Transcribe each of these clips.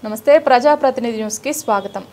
నమస్తే ప్రజాప్రతినిధి న్యూస్ కి స్వాగతం।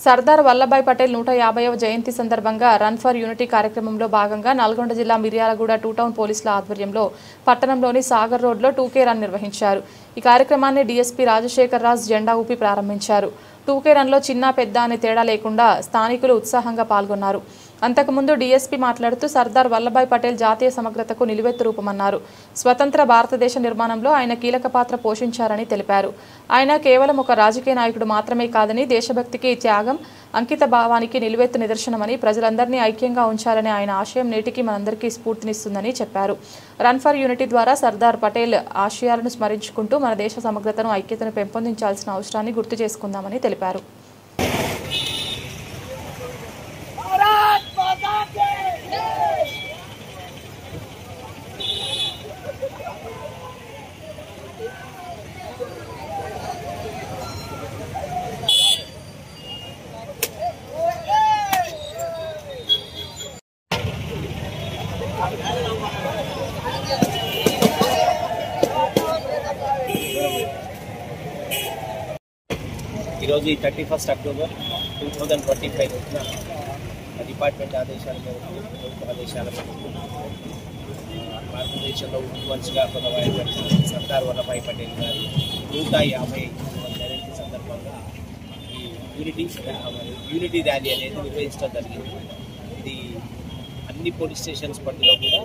సర్దార్ వల్లభాయ్ పటేల్ 150వ జయంతి సందర్భంగా రన్ ఫర్ యూనిటీ కార్యక్రమంలో భాగంగా నల్గొండ జిల్లా మిర్యాలగూడ టూ టౌన్ పోలీసుల ఆధ్వర్యంలో పట్టణంలోని సాగర్ రోడ్లో 2K రన్ నిర్వహించారు। ఈ కార్యక్రమాన్ని డీఎస్పీ రాజశేఖర్ రాజ్ జెండా ఊపి ప్రారంభించారు। 2K రన్లో చిన్న పెద్ద అనే తేడా లేకుండా స్థానికులు ఉత్సాహంగా పాల్గొన్నారు। అంతకుముందు డీఎస్పీ మాట్లాడుతూ సర్దార్ వల్లభాయ్ పటేల్ జాతీయ సమగ్రతకు నిలువెత్తు రూపమన్నారు। స్వతంత్ర భారతదేశ నిర్మాణంలో ఆయన కీలక పాత్ర పోషించారని తెలిపారు। ఆయన కేవలం ఒక రాజకీయ నాయకుడు మాత్రమే కాదని దేశభక్తికి, త్యాగం, అంకిత భావానికి నిలువెత్తు నిదర్శనమని ప్రజలందరినీ ఐక్యంగా ఉంచాలనే ఆయన ఆశయం నేటికి మనందరికీ స్ఫూర్తినిస్తుందని చెప్పారు। రన్ ఫర్ యూనిటీ ద్వారా సర్దార్ పటేల్ ఆశయాలను స్మరించుకుంటూ మన దేశ సమగ్రతను, ఐక్యతను పెంపొందించాల్సిన అవసరాన్ని గుర్తు చేసుకుందామని తెలిపారు। ఈరోజు 31 అక్టోబర్ 2025 డిపార్ట్మెంట్ ఆదేశాల మేరకు ఆదేశాల మేరకు భారతదేశంలో మంచిగా కొనసాగిన సర్దార్ వల్లభాయ్ పటేల్ గారి 150వ జయంతి సందర్భంగా ఈ యూనిటీ ర్యాలీ అనేది నిర్వహించడం జరిగింది। ఇది అన్ని పోలీస్ స్టేషన్స్ పరిధిలో కూడా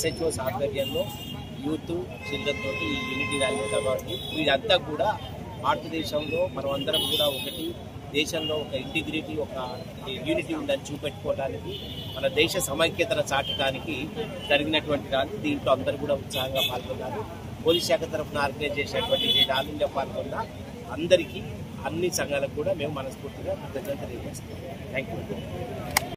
SHOs ఆధ్వర్యంలో యూత్, చిల్డ్రన్ తోటి ఈ యూనిటీ ర్యాలీ కాబట్టి ఇదంతా కూడా భారతదేశంలో మనం అందరం కూడా ఒకటి, దేశంలో ఒక ఇంటిగ్రిటీ, ఒక యూనిటీ ఉందని చూపెట్టుకోవడానికి, మన దేశ సమైక్యతను చాటడానికి జరిగినటువంటి ర్యాలీ। దీంట్లో అందరూ కూడా ఉత్సాహంగా పాల్గొన్నారు। పోలీస్ శాఖ తరఫున ఆర్గనైజ్ చేసినటువంటి ఈ ర్యాలీలో పాల్గొన్న అందరికీ, అన్ని సంఘాలకు కూడా మేము మనస్ఫూర్తిగా కృతజ్ఞతలు తెలియజేస్తున్నాం। Thank you.